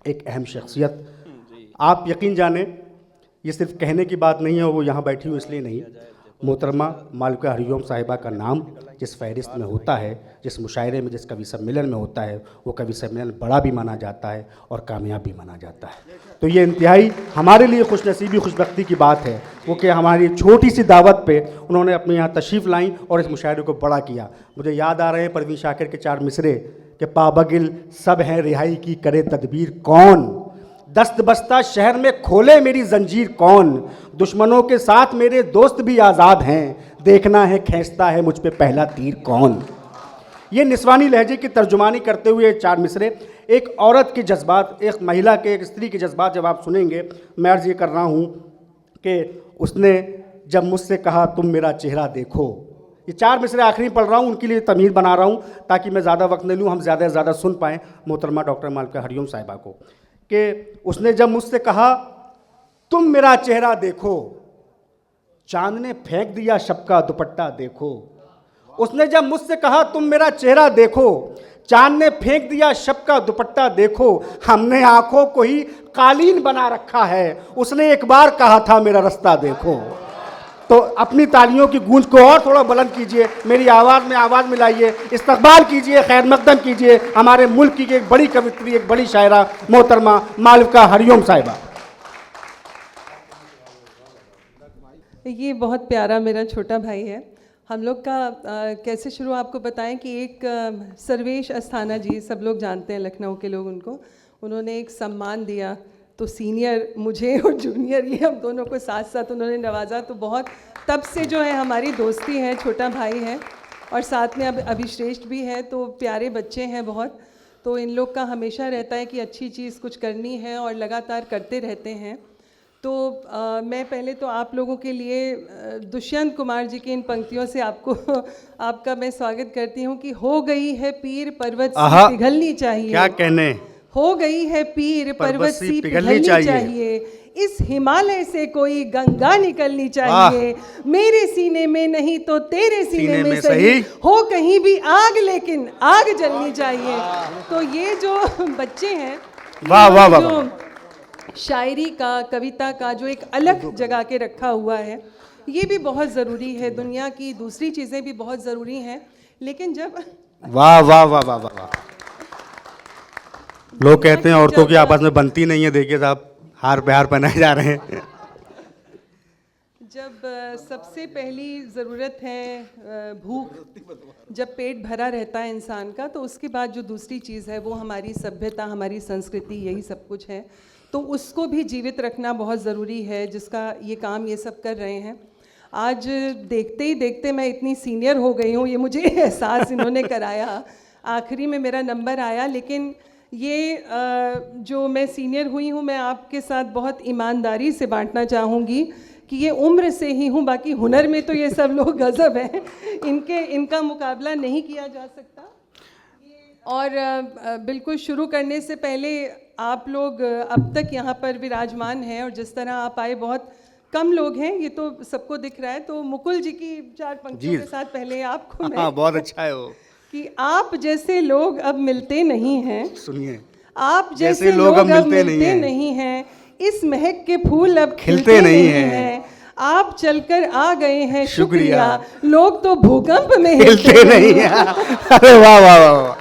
एक अहम शख्सियत। आप यकीन जाने, ये सिर्फ कहने की बात नहीं है, वो यहाँ बैठी हूँ इसलिए नहीं, मोहतरमा मालविका हरिओम साहिबा का नाम जिस फहरिस्त में होता है, जिस मुशायरे में, जिस कवि सम्मेलन में होता है, वो कवि सम्मेलन बड़ा भी माना जाता है और कामयाब भी माना जाता है। तो ये इंतहाई हमारे लिए खुशनसीबी खुशबख्ती की बात है वो कि हमारी छोटी सी दावत पे उन्होंने अपने यहाँ तशरीफ़ लाई और इस मुशायरे को बड़ा किया। मुझे याद आ रहे हैं परवीन शाकिर के 4 मिसरे कि पाबगिल सब हैं रिहाई की करे तदबीर कौन, दस्त बस्ता शहर में खोले मेरी जंजीर कौन, दुश्मनों के साथ मेरे दोस्त भी आज़ाद हैं, देखना है खींचता है मुझ पे पहला तीर कौन। ये निस्वानी लहजे की तर्जुमानी करते हुए 4 मिसरे, एक औरत के जज्बात, एक महिला के, एक स्त्री के जज्बात जब आप सुनेंगे, मैं अर्ज़ ये कर रहा हूँ कि उसने जब मुझसे कहा तुम मेरा चेहरा देखो, ये 4 मिसरे आखिरी पढ़ रहा हूँ, उनके लिए तमीर बना रहा हूँ ताकि मैं ज़्यादा वक्त नहीं लूँ, हम ज़्यादा से ज़्यादा सुन पाएँ मोहतरमा डॉक्टर मालविका हरिओम साहिबा को, कि उसने जब मुझसे कहा तुम मेरा चेहरा देखो, चांद ने फेंक दिया शब का दुपट्टा देखो। उसने जब मुझसे कहा तुम मेरा चेहरा देखो, चांद ने फेंक दिया शब का दुपट्टा देखो, हमने आंखों को ही कालीन बना रखा है, उसने एक बार कहा था मेरा रास्ता देखो। तो अपनी तालियों की गूंज को और थोड़ा बुलंद कीजिए, मेरी आवाज़ में आवाज़ मिलाइए, इस्तकबाल कीजिए, खैर मकदम कीजिए हमारे मुल्क की एक बड़ी कवित्री, एक बड़ी शायरा मोहतरमा मालविका हरिओम साहिबा। ये बहुत प्यारा मेरा छोटा भाई है। हम लोग का कैसे शुरू आपको बताएं कि एक सर्वेश अस्थाना जी, सब लोग जानते हैं लखनऊ के लोग उनको, उन्होंने एक सम्मान दिया, तो सीनियर मुझे और जूनियर ये हम दोनों को साथ साथ उन्होंने नवाजा। तो बहुत तब से जो है हमारी दोस्ती है, छोटा भाई है और साथ में अब अभिश्रेष्ठ भी है, तो प्यारे बच्चे हैं बहुत। तो इन लोग का हमेशा रहता है कि अच्छी चीज़ कुछ करनी है और लगातार करते रहते हैं। तो मैं पहले तो आप लोगों के लिए दुष्यंत कुमार जी की इन पंक्तियों से आपका मैं स्वागत करती हूँ कि हो गई है पीर पर्वत सी पिघलनी चाहिए। क्या कहने, हो गई है पीर पर्वत सी पिघलनी चाहिए, इस हिमालय से कोई गंगा निकलनी चाहिए, मेरे सीने में नहीं तो तेरे सीने में सही, हो कहीं भी आग लेकिन आग जलनी चाहिए। तो ये जो बच्चे हैं, वाह वाह वाह, शायरी का, कविता का जो एक अलग जगह के रखा हुआ है, ये भी बहुत ज़रूरी है। दुनिया की दूसरी चीज़ें भी बहुत ज़रूरी हैं, लेकिन जब वाह वाह वाह वाह वाह, लोग कहते हैं औरतों की आपस में बनती नहीं है, देखिए साहब हार पे हार पहनाए जा रहे हैं। जब सबसे पहली ज़रूरत है भूख, जब पेट भरा रहता है इंसान का, तो उसके बाद जो दूसरी चीज़ है वो हमारी सभ्यता, हमारी संस्कृति, यही सब कुछ है। तो उसको भी जीवित रखना बहुत ज़रूरी है, जिसका ये काम ये सब कर रहे हैं। आज देखते ही देखते मैं इतनी सीनियर हो गई हूँ, ये मुझे एहसास इन्होंने कराया। आखिरी में मेरा नंबर आया, लेकिन ये जो मैं सीनियर हुई हूँ, मैं आपके साथ बहुत ईमानदारी से बांटना चाहूँगी कि ये उम्र से ही हूँ, बाकी हुनर में तो ये सब लोग गज़ब हैं, इनका मुकाबला नहीं किया जा सकता। और बिल्कुल शुरू करने से पहले आप लोग अब तक यहाँ पर विराजमान हैं और जिस तरह आप आए, बहुत कम लोग हैं, ये तो सबको दिख रहा है। तो मुकुल जी की 4 पंक्तियों के साथ पहले आपको मैं बहुत अच्छा है वो, कि आप जैसे लोग अब मिलते नहीं हैं, सुनिए, आप जैसे लोग अब मिलते नहीं हैं, इस महक के फूल अब खिलते नहीं हैं, आप चलकर आ गए हैं शुक्रिया, लोग तो भूकंप में हिलते नहीं हैं। अरे वाह वाह वाह,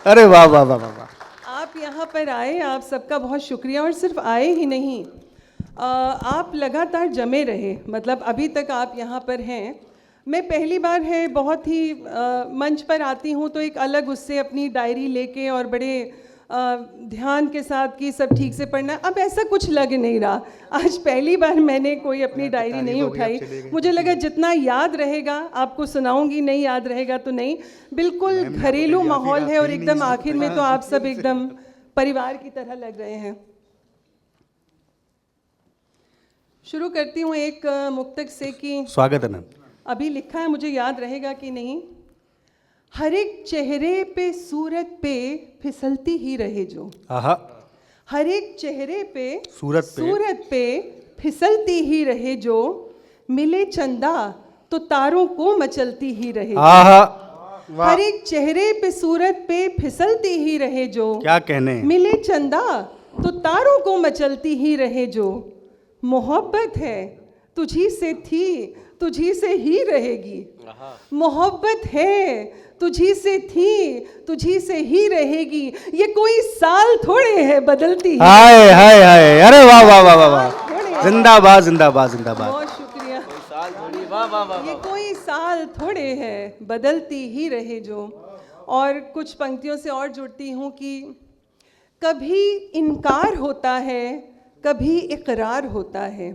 अरे वाह वाह वाह वाह, आप यहाँ पर आए, आप सबका बहुत शुक्रिया। और सिर्फ आए ही नहीं, आप लगातार जमे रहे, मतलब अभी तक आप यहाँ पर हैं। मैं पहली बार है बहुत ही मंच पर आती हूँ तो एक अलग उससे अपनी डायरी लेके और बड़े ध्यान के साथ कि सब ठीक से पढ़ना, अब ऐसा कुछ लग नहीं रहा। आज पहली बार मैंने कोई अपनी डायरी नहीं उठाई, मुझे लगा जितना याद रहेगा आपको सुनाऊंगी, नहीं याद रहेगा तो नहीं। बिल्कुल घरेलू माहौल है और एकदम आखिर में तो आप सब एकदम परिवार की तरह लग रहे हैं। शुरू करती हूँ एक मुक्तक से कि स्वागत है मैम। अभी लिखा है, मुझे याद रहेगा कि नहीं। हर एक चेहरे पे सूरत पे फिसलती ही रहे जो, हर एक चेहरे पे सूरत पे फिसलती ही रहे जो, मिले चंदा तो तारों को मचलती ही रहे। हर एक चेहरे पे सूरत पे फिसलती ही रहे जो, क्या कहने, मिले चंदा तो तारों को मचलती ही रहे जो मोहब्बत है तुझी से थी तुझी से ही रहेगी। मोहब्बत है तुझी से थी तुझी से ही रहेगी। ये कोई साल थोड़े है बदलती ही। हाय हाय हाय, अरे वाह वाह वाह वाह वाह, थोड़े हैं। जिंदाबाद जिंदाबाद जिंदाबाद। बहुत शुक्रिया। ये कोई साल थोड़े है बदलती ही रहे जो। और कुछ पंक्तियों से और जुड़ती हूँ कि कभी इनकार होता है कभी इकरार होता है।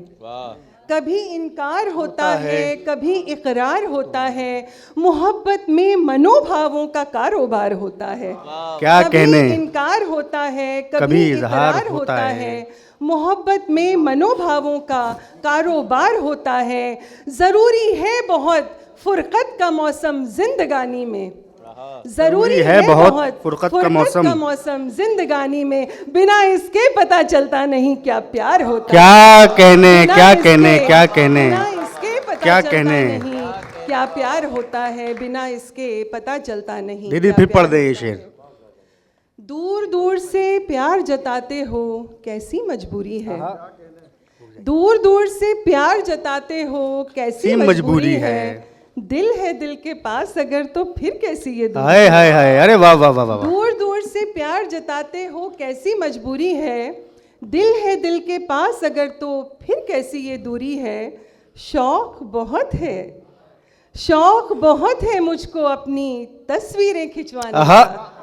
कभी इनकार होता है कभी इकरार होता है। मोहब्बत में मनोभावों का कारोबार होता है। क्या कहने, कभी इनकार होता है कभी इकरार इजहार होता होता है। मोहब्बत में मनोभावों का कारोबार होता है। ज़रूरी है बहुत फुरकत का मौसम जिंदगानी में। जरूरी है बहुत फुरकत का मौसम जिंदगानी में। बिना इसके पता चलता नहीं क्या प्यार होता है। क्या कहने बिना क्या इसके- कहने क्या कहने, बिना इसके पता क्या चलता कहने। नहीं क्या प्यार होता है। बिना इसके पता चलता नहीं। दीदी क्या फिर प्यार पढ़ दे ये होता है। शेर। दूर दूर से प्यार जताते हो कैसी मजबूरी है। दूर दूर से प्यार जताते हो कैसी मजबूरी है। दिल के पास अगर तो फिर कैसी ये दूरी। हाय हाय हाय, अरे वाह वाह वाह वाह। दूर दूर से प्यार जताते हो कैसी मजबूरी है। दिल के पास अगर तो फिर कैसी ये दूरी है। शौक बहुत है शौक बहुत है मुझको अपनी तस्वीरें खिंचवाने आहा। का।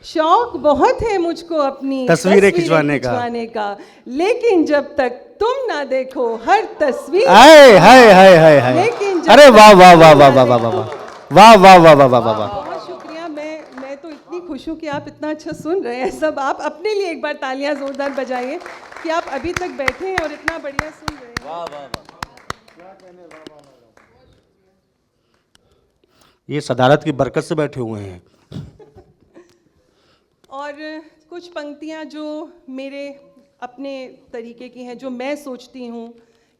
शौक बहुत है मुझको अपनी तस्वीरें खिंचवाने का। लेकिन जब तक तुम ना देखो हर तस्वीर। हाय हाय हाय हाय हाय, लेकिन जब अरे वाह वाह वाह वाह वाह वाह वाह वाह वाह वाह वाह वाह वाह वाह। बहुत शुक्रिया। मैं तो इतनी खुश हूँ कि आप इतना अच्छा सुन रहे हैं सब। आप अपने लिए एक बार तालियां जोरदार बजाइए कि आप अभी तक बैठे हैं और इतना बढ़िया सुन रहे हैं। वाह वाह वाह। ये सदारत की बरकत से बैठे हुए हैं। और कुछ पंक्तियाँ जो मेरे अपने तरीके की हैं, जो मैं सोचती हूँ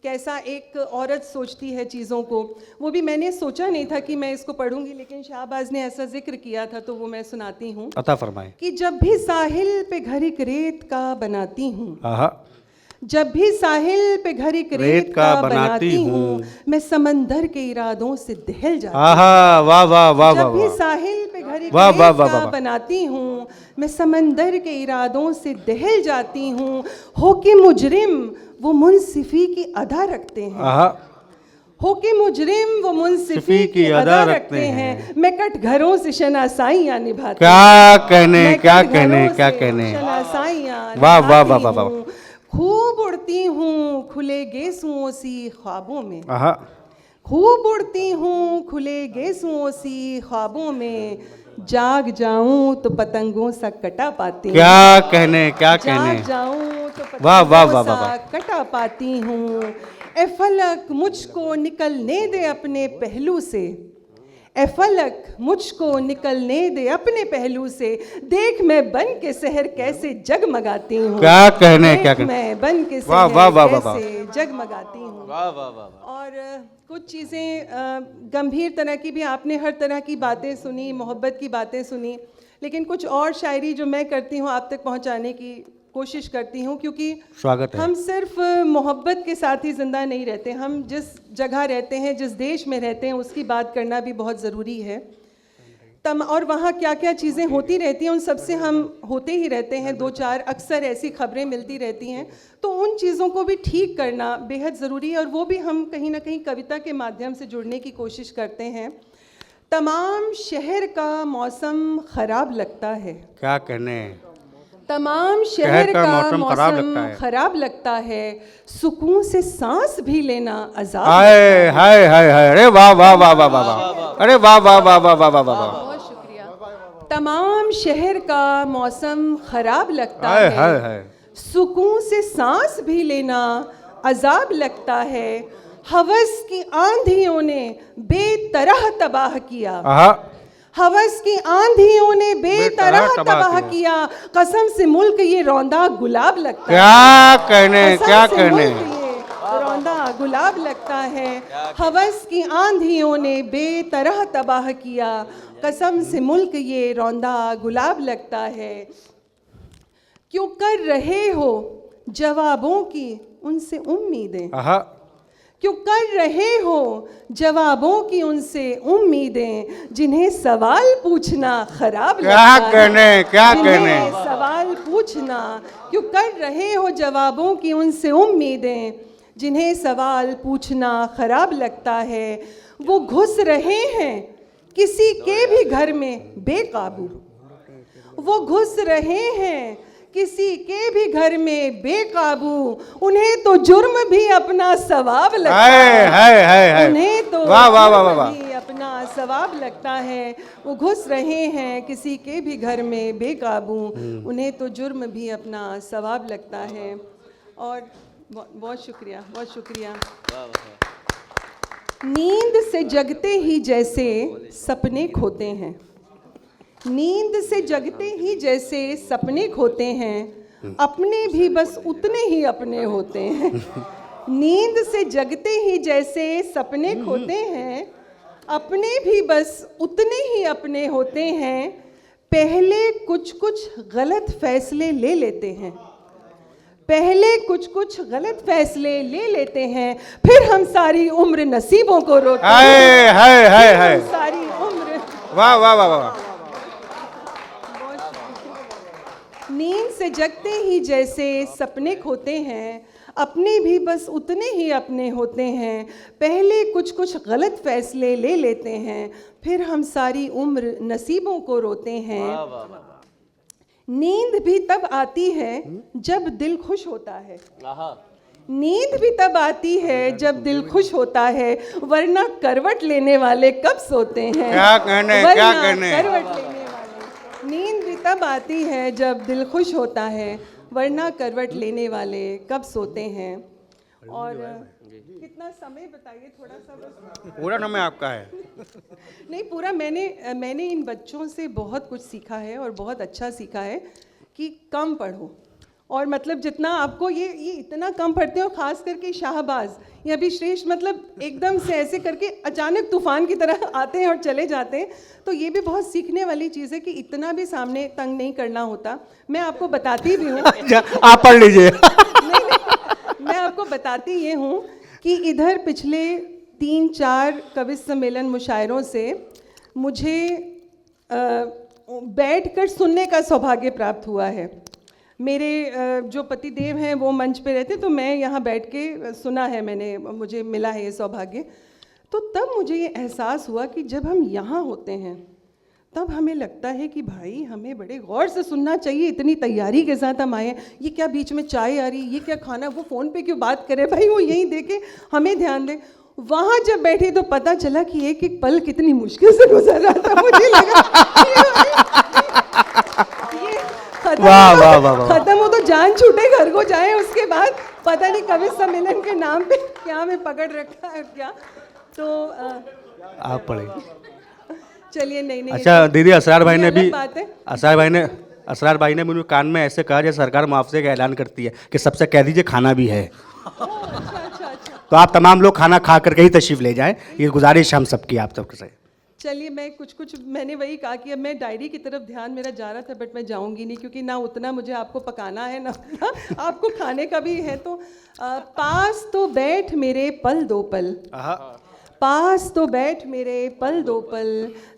कैसा एक औरत सोचती है चीज़ों को, वो भी मैंने सोचा नहीं था कि मैं इसको पढ़ूंगी, लेकिन शाहबाज ने ऐसा जिक्र किया था तो वो मैं सुनाती हूँ अता फरमाए। कि जब भी साहिल पे घर एक रेत का बनाती हूँ। आहा, जब भी साहिल पे घर एक रेत का बनाती हूँ, मैं समंदर के इरादों से दहल जाती हूँ। आहा, वाह वाह वाह वाह जब भी वाह। साहिल पे घर एक वाह, वाह, रेत वाह, का वाह, वाह। बनाती हूँ, मैं समंदर के इरादों से दहल जाती हूँ। हो के मुजरिम वो मुंसिफी की अदा रखते हैं। आहा, हो के मुजरिम वो मुंसिफी की अदा रखते हैं। मैं कट घरों से शनासाइयाँ निभाती क्या कहने मैं क्या कट कहने घरों क्या से कहने। शनासाइयाँ वाह, वाह, वाह, निभाती वाह, वाह। हूँ। खूब उड़ती हूँ खुले गेसुओं सी ख्वाबों में। आहा, खूब उड़ती हूँ खुले गेसुओं सी ख्वाबों में। जाग जाऊं तो पतंगों सा कटा पाती हूँ। क्या कहने क्या कहने। जाग जाऊं तो वाह, वाह, पतंगों वाह, वाह, सा कटा पाती हूँ। ए फलक मुझको निकलने दे अपने पहलू से। ए फलक मुझको निकलने दे अपने पहलू से। देख मैं बन के शहर कैसे जगमगाती हूँ। क्या कहने देख क्या कहने। मैं बन के वाह, शहर वाह, वाह, वाह, वाह। कैसे जगमगाती हूँ। वाह वाह वाह। और कुछ चीज़ें गंभीर तरह की भी, आपने हर तरह की बातें सुनी, मोहब्बत की बातें सुनी, लेकिन कुछ और शायरी जो मैं करती हूँ आप तक पहुँचाने की कोशिश करती हूँ, क्योंकि स्वागत है। हम सिर्फ मोहब्बत के साथ ही ज़िंदा नहीं रहते। हम जिस जगह रहते हैं, जिस देश में रहते हैं, उसकी बात करना भी बहुत ज़रूरी है। और वहाँ क्या क्या चीज़ें होती रहती हैं उन सब से हम होते ही रहते हैं। दो चार अक्सर ऐसी खबरें मिलती रहती हैं, तो उन चीज़ों को भी ठीक करना बेहद ज़रूरी है, और वो भी हम कहीं ना कहीं कविता के माध्यम से जुड़ने की कोशिश करते हैं। तमाम शहर का मौसम ख़राब लगता है। क्या कहने। तमाम शहर का मौसम खराब लगता मौसम है। खराब लगता है। सुकून से सांस भी लेना अजाब। हाय हाय हाय हाय, अरे वाह वाह वाह वाह वाह वाह, अरे वाह वाह वाह वाह वाह वाह वाह। बहुत शुक्रिया। तमाम शहर का मौसम खराब लगता हाय हाय है। हाय, सुकून से सांस भी लेना अजाब लगता है। हवस की आंधियों ने बेतरह तबाह किया। आहा, हवस की आंधियों ने बेतरह तबाह किया। कसम से मुल्क ये रौंदा गुलाब लगता है। क्या कहने कसम क्या से कहने। मुल्क ये रौंदा गुलाब लगता है। हवस की आंधियों ने बेतरह तबाह किया। कसम से मुल्क ये रौंदा गुलाब लगता है। क्यों कर रहे हो जवाबों की उनसे उम्मीदें, आहा, क्यों कर रहे हो जवाबों की उनसे उम्मीदें, जिन्हें सवाल पूछना खराब क्या लगता कहने, है, क्या जिन्हें कहने। सवाल पूछना, क्यों कर रहे हो जवाबों की उनसे उम्मीदें, जिन्हें सवाल पूछना खराब लगता है, वो घुस रहे हैं किसी के भी घर में बेकाबू, वो घुस रहे हैं किसी के भी घर में बेकाबू, उन्हें तो जुर्म भी अपना सवाब लगता है, उन्हें तो वाह वाह वाह जुर्म वाह। भी अपना सवाब लगता है, वो घुस रहे हैं किसी के भी घर में बेकाबू, उन्हें तो जुर्म भी अपना सवाब लगता है। और बहुत शुक्रिया, बहुत शुक्रिया। नींद से जगते ही जैसे सपने खोते हैं, नींद से जगते ही जैसे सपने खोते हैं, अपने भी बस उतने ही अपने होते हैं। नींद से जगते ही जैसे सपने खोते हैं, अपने भी बस उतने ही अपने होते हैं, पहले कुछ कुछ गलत फैसले ले लेते हैं, पहले कुछ कुछ गलत फैसले ले लेते हैं, फिर हम सारी उम्र नसीबों को रोते हैं, फिर हम सारी उम्र। वाह वाह वाह वाह। नींद से जगते ही जैसे सपने खोते हैं, अपने भी बस उतने ही अपने होते हैं, पहले कुछ कुछ गलत फैसले ले लेते हैं, फिर हम सारी उम्र नसीबों को रोते हैं। नींद भी तब आती है जब दिल खुश होता है, नींद भी तब आती है जब दिल खुश होता है, वरना करवट लेने वाले कब सोते हैं। क्या कहने, क्या कहने। करवट लेने वाले, नींद भी तब आती है जब दिल खुश होता है, वरना करवट लेने वाले कब सोते हैं। और कितना समय बताइए थोड़ा सा बस। पूरा समय आपका है। नहीं पूरा, मैंने इन बच्चों से बहुत कुछ सीखा है और बहुत अच्छा सीखा है कि कम पढ़ो, और मतलब जितना आपको ये इतना कम पढ़ते हो, खास करके शाहबाज या भी श्रेष्ठ, मतलब एकदम से ऐसे करके अचानक तूफान की तरह आते हैं और चले जाते हैं, तो ये भी बहुत सीखने वाली चीज़ है कि इतना भी सामने तंग नहीं करना होता। मैं आपको बताती भी हूँ आप पढ़ लीजिए। नहीं, मैं आपको बताती ये हूँ कि इधर पिछले 3-4 कवि सम्मेलन मुशायरों से मुझे बैठकर सुनने का सौभाग्य प्राप्त हुआ है। मेरे जो पतिदेव हैं वो मंच पे रहते, तो मैं यहाँ बैठ के सुना है मैंने, मुझे मिला है ये सौभाग्य। तो तब मुझे ये एहसास हुआ कि जब हम यहाँ होते हैं तब हमें लगता है कि भाई हमें बड़े गौर से सुनना चाहिए, इतनी तैयारी के साथ हम आए हैं, ये क्या बीच में चाय आ रही, ये क्या खाना, वो फ़ोन पे क्यों बात करे, भाई वो यहीं देखे हमें ध्यान दे। वहाँ जब बैठे तो पता चला कि एक एक पल कितनी मुश्किल से गुजर रहा था। मुझे लगा खत्म हो तो जान छूटे, घर को जाए, उसके बाद पता नहीं कवि सम्मेलन के नाम पे क्या मैं पकड़ रखा है क्या। तो आप पढ़े। चलिए नहीं अच्छा दीदी, असरार भाई ने भी, बात है। असरार भाई ने मुझे कान में ऐसे कहा जैसे सरकार मुआवजे का ऐलान करती है कि सबसे कह दीजिए खाना भी है। अच्छा। तो आप तमाम लोग खाना खा करके ही तशरीफ ले जाएं, ये गुजारिश हम सबकी आप सबके से। चलिए मैं कुछ मैंने वही कहा कि अब मैं डायरी की तरफ ध्यान मेरा जा रहा था, बट मैं जाऊंगी नहीं, क्योंकि ना उतना मुझे आपको पकाना है ना आपको खाने का भी है। तो पास तो बैठ मेरे पल दो पल, पास तो बैठ मेरे पल दो पल,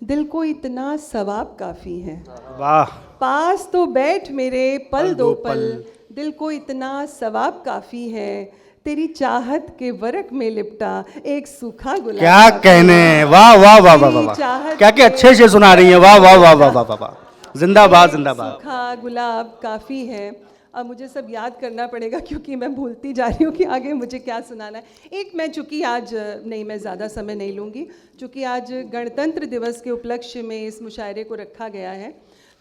दिल को इतना सवाब काफ़ी है। वाह। पास तो बैठ मेरे पल दो पल, दिल को इतना सवाब काफ़ी है, तेरी चाहत के वर्क में लिपटा एक सूखा गुलाब। क्या कहने, वाह वाह वाह वाह वाह, क्या क्या अच्छे से सुना रही है, वाह वाह वाह वाह वाह वाह, जिंदाबाद जिंदाबाद। सूखा गुलाब काफ़ी है। अब मुझे सब याद करना पड़ेगा क्योंकि मैं भूलती जा रही हूँ कि आगे मुझे क्या सुनाना है। एक मैं चूँकि आज नहीं, मैं ज़्यादा समय नहीं लूँगी, चूँकि आज गणतंत्र दिवस के उपलक्ष्य में इस मुशायरे को रखा गया है,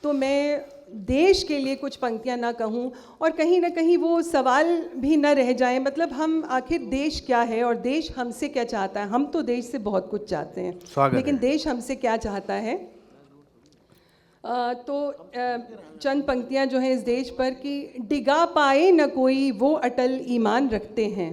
तो मैं देश के लिए कुछ पंक्तियाँ ना कहूँ और कहीं ना कहीं वो सवाल भी न रह जाए, मतलब हम आखिर देश क्या है और देश हमसे क्या चाहता है। हम तो देश से बहुत कुछ चाहते हैं, लेकिन देश हमसे क्या चाहता है। तो चंद पंक्तियाँ जो हैं इस देश पर कि डिगा पाए न कोई वो अटल ईमान रखते हैं,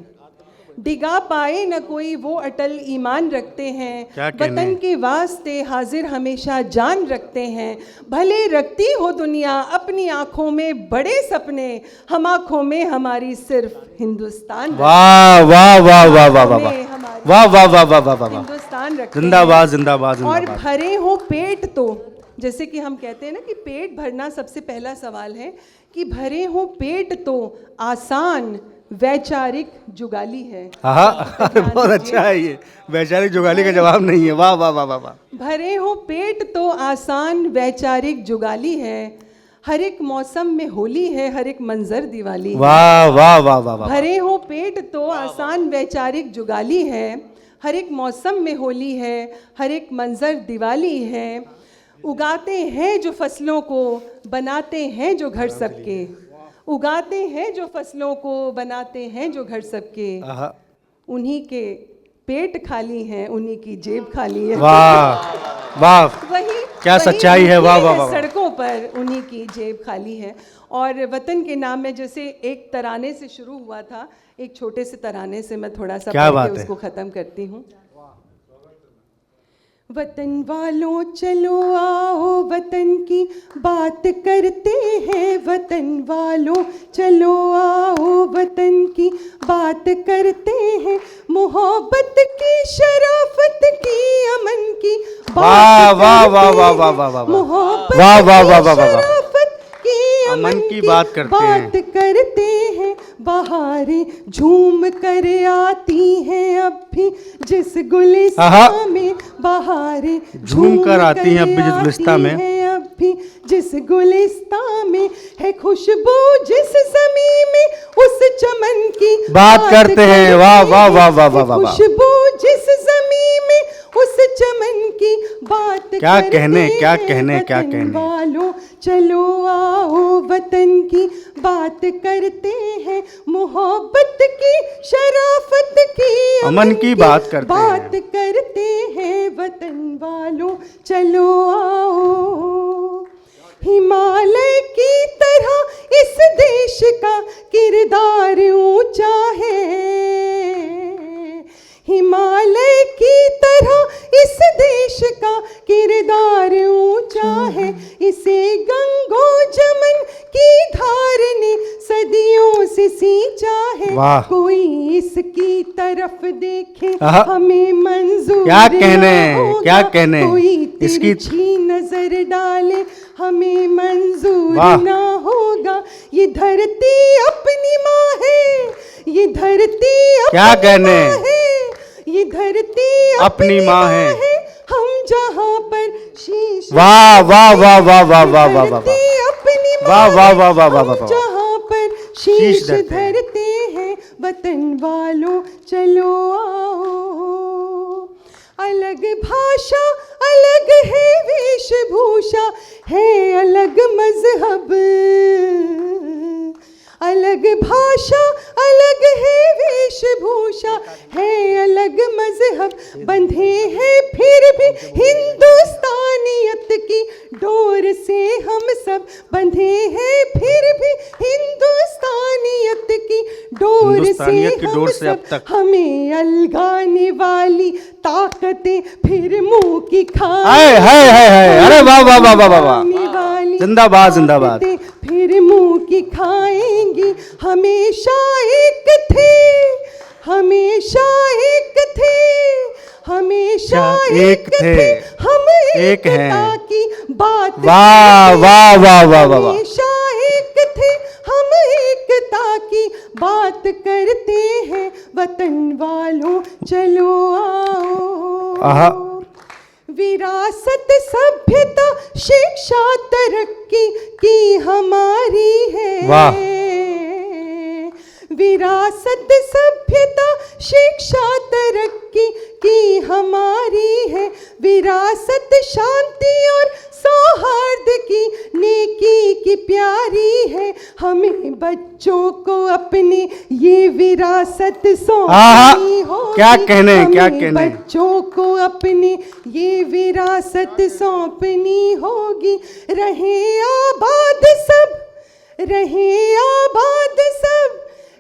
डिगा पाए न कोई वो अटल ईमान रखते हैं, वतन के वास्ते हाजिर हमेशा जान रखते हैं। भले रखती हो दुनिया अपनी आंखों में बड़े सपने, हम आंखों में हमारी सिर्फ हिंदुस्तान। वाह वाह वाह वाह वाह वाह वाह वाह वाह वाह वाह वाह, हिंदुस्तान रखते हैं। जिंदाबाद जिंदाबाद और जिंदाबाद। भरे हो पेट तो, जैसे कि हम कहते हैं ना कि पेट भरना सबसे पहला सवाल है, कि भरे हो पेट तो आसान वैचारिक जुगाली है। बहुत अच्छा है ये, वैचारिक जुगाली का जवाब नहीं है। वाह वाह वाह वाह वाह। भरे हो पेट तो आसान वैचारिक जुगाली है, हर एक मौसम में होली है, हर एक मंजर दिवाली है। वाह वाह वाह वाह वाह। भरे हो पेट तो आसान वैचारिक जुगाली है, हर एक मौसम में होली है, हर एक मंजर दिवाली है। उगाते हैं जो फसलों को, बनाते हैं जो घर सबके, उगाते हैं जो फसलों को, बनाते हैं जो घर सबके, उन्हीं के पेट खाली हैं, उन्हीं की जेब खाली है। वाह वाह, वही क्या सच्चाई है। वाह वाह वाह। सड़कों पर उन्हीं की जेब खाली है। और वतन के नाम में जैसे एक तराने से शुरू हुआ था, एक छोटे से तराने से मैं थोड़ा सा पढ़ के उसको ख़त्म करती हूँ। वतन वालों चलो आओ वतन की बात करते हैं, वतन वालों चलो आओ वतन की बात करते हैं, मोहब्बत की शराफत की अमन की बात करते हैं, मोहब्बत की शराफत की अमन की बात करते हैं। बहारें झूम कर आती हैं अब भी जिस गुलिस्तान में, बहारें झूम कर आती हैं अब भी जिस गुलिस्तान में, अब भी जिस गुलिस्तान में है खुशबू जिस ज़मीन में उस चमन की बात करते हैं। वाह वाह वाह वाह वाह वाह। खुशबू जिस ज़मीन में उस चमन की बात क्या कहने क्या कहने क्या कहने। वालों चलो आओ वतन की बात करते हैं, मोहब्बत की शराफत की अमन की बात करते हैं, वतन वालों चलो आओ। हिमालय की तरह इस देश का किरदार ऊंचा है, हिमालय की तरह इस देश का किरदार ऊंचा है, इसे गंगो जमन की धार ने सदियों से सींचा है। कोई इसकी तरफ देखे हमें मंजूर क्या कहने क्या कहने, कोई तिरछी नजर डाले हमें मंजूर ना होगा। ये धरती अपनी माँ है, ये धरती क्या कहने, ये धरती अपनी माँ है, हम जहाँ पर शीश, वाह वाह वाह वाह वाह वाह वाह वाह वाह वाह वाह वाह वाह वाह, जहाँ पर शीश धरते हैं, वतन वालों चलो आओ। अलग भाषा अलग है वेशभूषा है अलग मजहब, अलग भाषा अलग है वेशभूषा है अलग मजहब, बंधे हैं फिर भी हिंदुस्तानियत की डोर से हम सब, बंधे हैं फिर भी हिंदुस्तानियत की डोर से हम सब। हमें अलगाने वाली ताकतें फिर मुंह की खाए, अरे वाह वाह वाह वाह वाह, जिंदाबाद जिंदाबाद। फिर मुंह की खाएंगी, हमेशा एक थे, हमेशा एक थे, हमेशा एक थे, हम एक हैं की बात, वाह वाह वाह वाह वाह, हमेशा एक थे, हम एकता की बात करते हैं, वतन वालों चलो आओ। विरासत सभ्यता शिक्षा तरक्की की हमारी है, विरासत सभ्यता शिक्षा तरक्की की हमारी है, विरासत शांति और सौहार्द की नेकी की प्यारी है, हमें बच्चों को अपने ये विरासत सौंपनी होगी। क्या कहने क्या कहने, बच्चों को अपने ये विरासत सौंपनी होगी। रहे आबाद सब, रहे आबाद सब,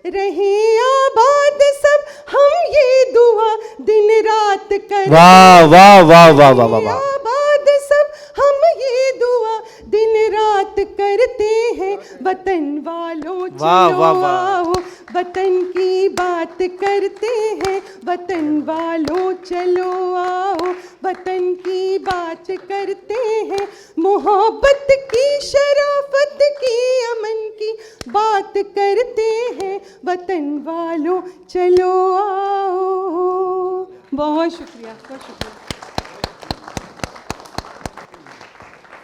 रहे आबाद सब हम ये दुआ दिन रात करते वाह वाह वाह वाह वाह वाह वाह। आबाद सब हम ये दुआ दिन रात करते हैं वतन वालों वाह, चलो वाह, वाह। आओ वतन की बात करते हैं वतन वालों चलो आओ वतन की बात करते हैं मोहब्बत की शराफत की अमन की बात करते हैं वतन वालों चलो आओ। बहुत शुक्रिया, बहुत शुक्रिया।